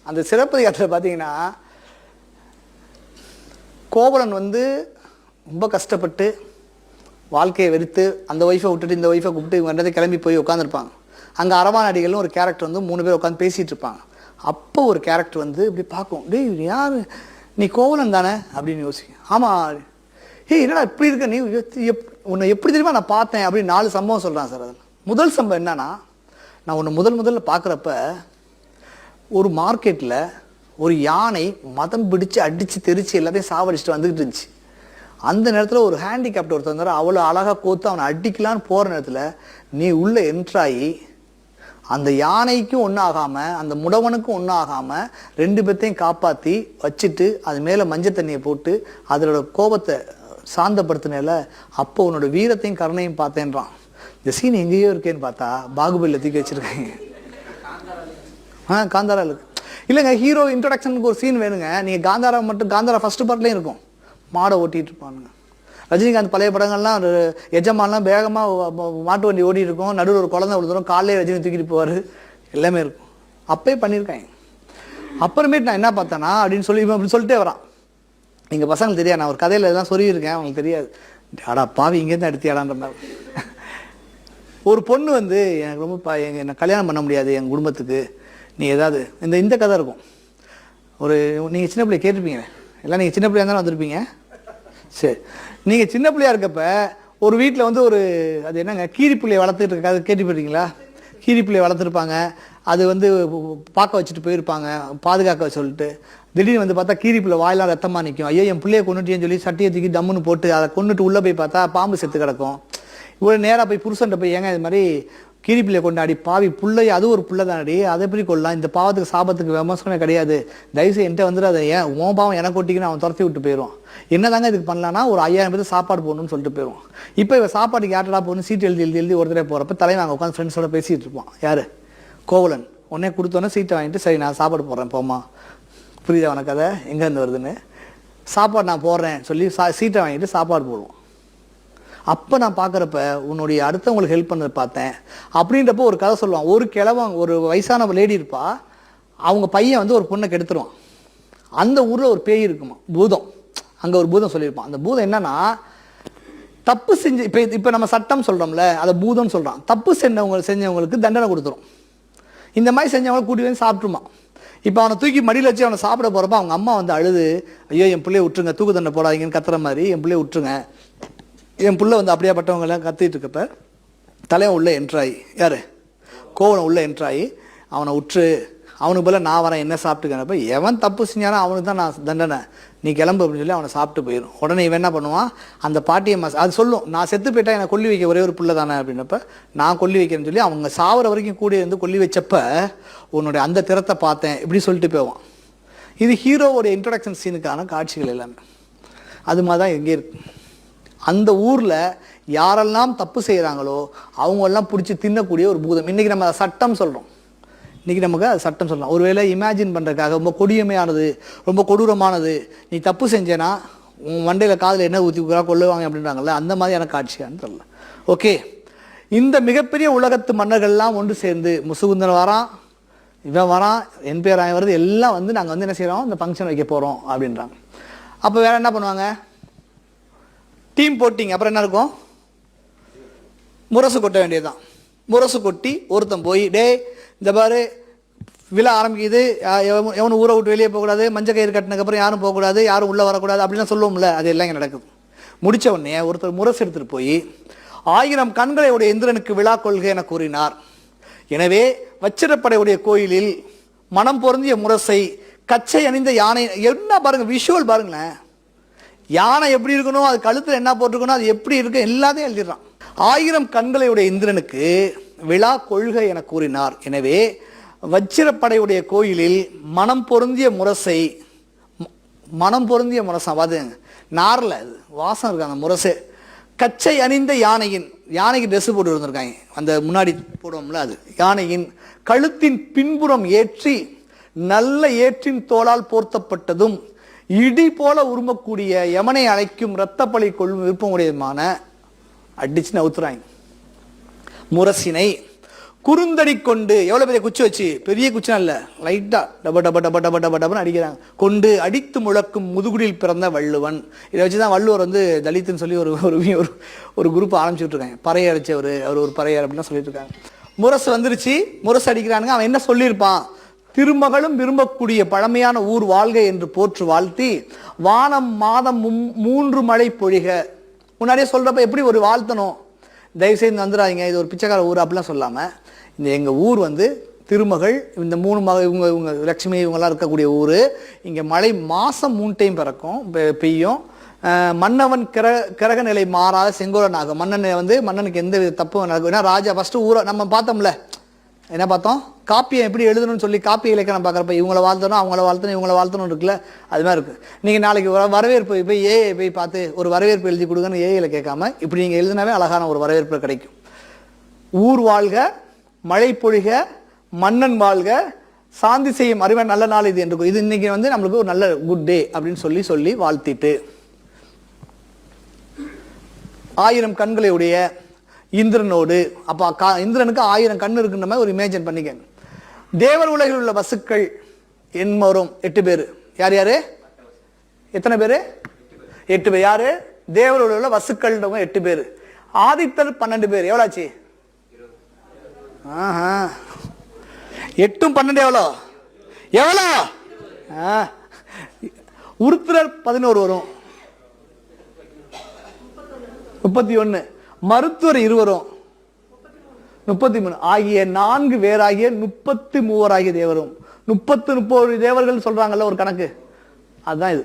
அந்த சிலப்பதிகாரத்தில் பார்த்தீங்கன்னா கோவலன் வந்து ரொம்ப கஷ்டப்பட்டு வாழ்க்கையை வெறுத்து அந்த ஒய்ஃபை விட்டுட்டு இந்த ஒய்ஃபை கூப்பிட்டு இவங்க கிளம்பி போய் உட்காந்துருப்பாங்க. அங்கே அரவானடிகள்னு ஒரு கேரக்டர் வந்து 3 பேர் உட்காந்து பேசிகிட்டு இருப்பாங்க. அப்போ ஒரு கேரக்டர் வந்து இப்படி பார்க்கும், டேய் யார் நீ கோவலன் தானே அப்படின்னு யோசிக்கும். ஆமாம், என்னடா இப்படி இருக்க நீ, உன்னை எப்படி தெரியுமா நான் பார்த்தேன் அப்படின்னு 4 சம்பவம் சொல்கிறான் சார். அதில் முதல் சம்பவம் என்னன்னா, நான் உன்னை முதல்ல பார்க்குறப்ப ஒரு மார்க்கெட்டில் ஒரு யானை மதம் பிடிச்சு அடித்து தெரிச்சு எல்லாத்தையும் சாவடிச்சுட்டு வந்துக்கிட்டு இருந்துச்சு. அந்த நேரத்தில் ஒரு ஹேண்டிகேப்ட் ஒருத்தர் இருந்தார், அவ்வளோ அழகாக கோத்து அவனை அடிக்கலான்னு போகிற நேரத்தில் நீ உள்ளே என்ட்ராகி அந்த யானைக்கும் ஒன்றும் ஆகாமல் அந்த முடவனுக்கும் ஒன்றும் ஆகாமல் 2 பேர்த்தையும் காப்பாற்றி வச்சுட்டு அது மேலே மஞ்சள் தண்ணியை போட்டு அதோட கோபத்தை சாந்தப்படுத்தினால அப்போ உன்னோட வீரத்தையும் கருணையும் பார்த்தேன்றான். இந்த சீன் எங்கேயோ இருக்கேன்னு பார்த்தா பாகுபலியில் தூக்கி வச்சுருக்கேன். காந்தாரா இருக்கு இல்லைங்க, ஹீரோ இன்ட்ரோடக்ஷனுக்கு ஒரு சீன் வேணுங்க. நீங்கள் காந்தாரா மட்டும், காந்தாரா ஃபர்ஸ்ட் பார்ட்லேயும் இருக்கும், மாடை ஓட்டிகிட்டு இருப்பானுங்க. ரஜினிகாந்த் பழைய படங்கள்லாம் எஜமான்லாம் வேகமாக மாட்டு வண்டி ஓடிட்டு இருக்கும், நடுவில் ஒரு குழந்தை விழுந்துடும், காலையே ரஜினி தூக்கிட்டு போவார், எல்லாமே இருக்கும். அப்பயே பண்ணியிருக்காங்க. அப்புறமேட்டு நான் என்ன பார்த்தேன்னா அப்படின்னு சொல்லிட்டே வரான். எங்கள் பசங்களுக்கு தெரியாது, நான் ஒரு கதையில் இதெல்லாம் சொல்லியிருக்கேன், அவங்களுக்கு தெரியாது. அடா பாவி இங்கேருந்து எடுத்தியாடான்ற மாதிரி. ஒரு பொண்ணு வந்து எனக்கு ரொம்ப என்னை கல்யாணம் பண்ண முடியாது எங்கள் குடும்பத்துக்கு, நீ ஏதாவது இந்த கதை இருக்கும். ஒரு நீங்கள் சின்ன பிள்ளைய கேட்டிருப்பீங்க எல்லாம், நீங்கள் சின்ன பிள்ளையா இருந்தாலும் வந்திருப்பீங்க. சரி, நீங்கள் சின்ன பிள்ளையா இருக்கப்ப ஒரு வீட்டில் வந்து ஒரு அது என்னங்க கீரிப்பிள்ளையை வளர்த்துட்டு இருக்காது, கேட்டுப்பீங்களா? கீரிப்பிள்ளையை வளர்த்துருப்பாங்க, அது வந்து பார்க்க வச்சுட்டு போயிருப்பாங்க பாதுகாக்க சொல்லிட்டு. திடீர்னு வந்து பார்த்தா கீரிப்பிள்ளை வாயெல்லாம் ரத்தமாக நிற்கும். ஐயோ என் பிள்ளையை கொண்டுட்டேன்னு சொல்லி சட்டியை தூக்கி டம்முன்னு போட்டு அதை கொண்டுட்டு உள்ளே போய் பார்த்தா பாம்பு செத்து கிடக்கும். இவ்வளோ நேராக போய் புருஷன்ட்ட போய் ஏங்க இது மாதிரி கீரிப்பிள்ளையை கொண்டாடி பாவி பிள்ளைய, அது ஒரு பிள்ளை தானடி, அதை எப்படி கொள்ளலாம், இந்த பாவத்துக்கு சாபத்துக்கு விமர்சனமே கிடையாது, தயவுசெய்து என்கிட்ட வந்துட்டு அதை ஏன் உன் பாவம் எனக்கு கொட்டிக்கின்னு அவன் துரத்தி விட்டு போயிடுவான். என்ன தாங்க இதுக்கு பண்ணலான்னா ஒரு 5000 பேர் சாப்பாடு போடணும்னு சொல்லிட்டு போயிடுவான். இப்போ இவன் சாப்பாட்டுக்கு யார்டா போகணும் சீட் எழுதி ஒருத்தரே போகிறப்ப தலைவன் அங்கே உட்காந்து ஃப்ரெண்ட்ஸோட பேசிகிட்டு இருப்பான். யார்? கோவலன். உடனே கொடுத்தோன்னே சீட்டை வாங்கிட்டு சரி நான் சாப்பாடு போடுறேன் போமா, புரியுதா உனக்கு கதை எங்கேருந்து வருதுன்னு, சாப்பாடு நான் போடுறேன் சொல்லி சீட்டை வாங்கிட்டு சாப்பாடு போடுவோம். அப்போ நான் பார்க்குறப்ப உன்னுடைய அடுத்தவங்களுக்கு ஹெல்ப் பண்ணதை பார்த்தேன் அப்படின்றப்போ ஒரு கதை சொல்லுவான். ஒரு கிழவன், ஒரு வயசான லேடி இருப்பா, அவங்க பையன் வந்து ஒரு பொண்ணை கெடுத்துருவான். அந்த ஊரில் ஒரு பேய் இருக்குமா, பூதம். அங்கே ஒரு பூதம் சொல்லியிருப்பான். அந்த பூதம் என்னன்னா, தப்பு செஞ்சு இப்போ நம்ம சட்டம் சொல்கிறோம்ல, அதை பூதம்னு சொல்கிறான். தப்பு செஞ்சவங்களுக்கு தண்டனை கொடுத்துரும். இந்த மாதிரி செஞ்சவங்களை கூட்டி வந்து சாப்பிட்டுருமா. இப்போ அவனை தூக்கி மடியில் வச்சு அவனை சாப்பிட போகிறப்ப அவங்க அம்மா வந்து அழுது, ஐயோ என் பிள்ளைய விட்டுருங்க, தூக்கு தண்டனை போடாதீங்கன்னு கத்துற மாதிரி, என் பிள்ளைய விட்டுருங்க. என் பிள்ளை வந்து அப்படியே பட்டவங்கெல்லாம் கத்திட்டு இருக்கப்ப தலைவன் உள்ளே என்ட்ராயி, யார்? கோவலன் உள்ளே என்ட்ராயி அவனை உற்று, அவனுக்கு போல நான் வரேன் என்ன சாப்பிட்டுக்கிறப்ப எவன் தப்பு செஞ்சானோ அவனுக்கு தான் நான் தண்டனை, நீ கிளம்பு அப்படின்னு சொல்லி அவனை சாப்பிட்டு போயிடும். உடனே இவன் என்ன பண்ணுவான், அந்த பாட்டியை அது சொல்லும், நான் செத்து போயிட்டா என்னை கொல்லி வைக்க ஒரே ஒரு பிள்ளை தானே அப்படின்னப்ப நான் கொல்லி வைக்கிறேன்னு சொல்லி அவங்க சாவர வரைக்கும் கூட இருந்து கொல்லி வச்சப்ப உன்னுடைய அந்த திறத்தை பார்த்தேன் இப்படி சொல்லிட்டு போவான். இது ஹீரோவோடைய இன்ட்ரடக்ஷன் சீனுக்கான காட்சிகள் எல்லாமே. அது மாதிரி தான் எங்கே இருக்கு. அந்த ஊரில் யாரெல்லாம் தப்பு செய்கிறாங்களோ அவங்களெல்லாம் பிடிச்சி தின்னக்கூடிய ஒரு பூதம். இன்றைக்கி நம்ம சட்டம் சொல்கிறோம், இன்றைக்கி நமக்கு அது சட்டம் சொல்லலாம். ஒருவேளை இமேஜின் பண்ணுறதுக்காக ரொம்ப கொடியமையானது, ரொம்ப கொடூரமானது, நீ தப்பு செஞ்சேன்னா உன் வண்டையில் காதில் என்ன ஊற்றி கொள்ளுவாங்க அப்படின்றாங்கல்ல, அந்த மாதிரியான காட்சியான்னு தெரியல. ஓகே, இந்த மிகப்பெரிய உலகத்து மன்னர்கள்லாம் ஒன்று சேர்ந்து முசுகுந்தன் வரான், இவன் வரான், என் பேர் ஆயம் வருது, எல்லாம் வந்து நாங்கள் வந்து என்ன செய்கிறோம், இந்த ஃபங்க்ஷன் வைக்க போகிறோம் அப்படின்றாங்க. அப்போ வேறு என்ன பண்ணுவாங்க, டீம் போட்டிங்க. அப்புறம் என்ன இருக்கும், முரசு கொட்ட வேண்டியதுதான். முரசு கொட்டி ஒருத்தன் போய், டே இந்த பாரு விழா ஆரம்பிக்குது, எவனும் ஊரை விட்டு வெளியே போகக்கூடாது, மஞ்சள் கயிறு கட்டினதுக்கப்புறம் யாரும் போகக்கூடாது, யாரும் உள்ளே வரக்கூடாது அப்படிலாம் சொல்லுவோம்ல, அது எல்லாம் இங்கே நடக்குது. முடித்த உடனே ஒருத்தர் முரசு எடுத்துகிட்டு போய் 1000 கண்களை உடைய இந்திரனுக்கு விழா கொள்கை என கூறினார். எனவே வச்சிரப்படையுடைய கோயிலில் மனம் பொருந்திய முரசை கச்சை அணிந்த யானை, என்ன பாருங்க விஷுவல் பாருங்களேன், யானை எப்படி இருக்கணும், அது கழுத்தில் என்ன போட்டிருக்கணும், அது எப்படி இருக்கு எல்லாத்தையும் எழுதிடுறான். 1000 கண்களையுடைய இந்திரனுக்கு விழா கொள்கை என கூறினார். எனவே வச்சிரப்படையுடைய கோயிலில் மனம் பொருந்திய முரசை, மனம் பொருந்திய முரசம், அது நாரில் அது வாசம் இருக்கு அந்த முரசு, கச்சை அணிந்த யானையின், யானைக்கு ட்ரெஸ் போட்டு இருந்திருக்காங்க, அந்த முன்னாடி போடுவோம்ல, அது யானையின் கழுத்தின் பின்புறம் ஏற்றி நல்ல ஏற்றின் தோளால் போர்த்தப்பட்டதும் இடி போல உருமக்கூடிய யமனை அழைக்கும் இரத்தப்பழி கொள்ளும் விருப்பமுடையதுமான அடிச்சு நவுத்துறாங்க. முரசினை குறுந்தடி கொண்டு, எவ்வளவு பெரிய குச்சி வச்சு, பெரிய குச்சினா இல்ல, லைட்டா டப டப டப டப டப டபன்னு அடிக்கிறாங்க. கொண்டு அடித்து முழக்கும் முதுகுடியில் பிறந்த வள்ளுவன். இதை வச்சுதான் வள்ளுவர் வந்து தலித்துன்னு சொல்லி ஒரு ஒரு குரூப் ஆரம்பிச்சுட்டு இருக்காங்க. பறைய அடிச்சவர், அவர் ஒரு பறையர் அப்படின்னு சொல்லிட்டு இருக்காங்க. முரசு வந்துருச்சு, முரசு அடிக்கிறானுங்க. அவன் என்ன சொல்லியிருப்பான்? திருமகளும் விரும்பக்கூடிய பழமையான ஊர் வாழ்க என்று போற்று வாழ்த்தி, வானம் மாதம் 3 மழை பொழிக. முன்னாடியே சொல்றப்ப எப்படி ஒரு வாழ்த்தணும், தயவுசெய்து வந்துடாதீங்க, இது ஒரு பிச்சைக்கார ஊர் அப்படிலாம் சொல்லாம, இந்த எங்க ஊர் வந்து திருமகள், இந்த 3 மகள், இவங்க லட்சுமி இவங்கெல்லாம் இருக்கக்கூடிய ஊர், இங்க மழை மாசம் 3 டைம் பிறக்கும், பெய்யும். மன்னவன் கிரக நிலை மாறாத செங்கோலன் ஆகும். மன்னனுக்கு எந்த வித தப்பும் நடக்கும். ஏன்னா ராஜா ஃபர்ஸ்ட் ஊரை நம்ம பார்த்தோம்ல, என்ன பார்த்தோம், காப்பியம் எப்படி எழுதணும்னு சொல்லி காப்பிய இலக்கணம் பார்க்குறப்ப இவங்கள வாழ்த்தணும், அவங்கள வாழ்த்தணும், இவங்கள வாழ்த்தணும் இருக்குல்ல, அது மாதிரி இருக்கு. நீங்க நாளைக்கு வரவேற்பு போய் போய் பார்த்து ஒரு வரவேற்பு எழுதி கொடுங்கன்னு ஏஐல கேட்காம இப்படி நீங்க எழுதினாவே அழகான ஒரு வரவேற்பு கிடைக்கும். ஊர் வாழ்க, மழை பொழிக, மன்னன் வாழ்க, சாந்தி செய்யும் அறிவன் நல்ல நாள் இது என்று, இது இன்னைக்கு வந்து நம்மளுக்கு ஒரு நல்ல குட் டே அப்படின்னு சொல்லி வாழ்த்திட்டு, 1000 கண்களை உடைய இந்திரனோடு, அப்ப இந்திரனுக்கு 1000 கண் இருக்குன்ற மாதிரி ஒரு இமேஜின் பண்ணிக்க. தேவர் உலகில் உள்ள வசுக்கள் என்மரும் 8 பேர். யார் யாரு? எத்தனை பேரு? 8 பேர். யாரு? தேவர் உலகில் உள்ள வசுக்கள் 8 பேர். ஆதித்தர் 12 பேர். எவ்வளவு? 8 12 எவ்வளோ? எவ்வளோ? உருத்திரர் 11 வரும், 31. மருத்துவர் 20 வரும், 33 ஆகிய 4 வேறாகிய 33 ஆகிய தேவரும். 30 தேவர்கள் சொல்றாங்கல்ல ஒரு கணக்கு, அதுதான் இது.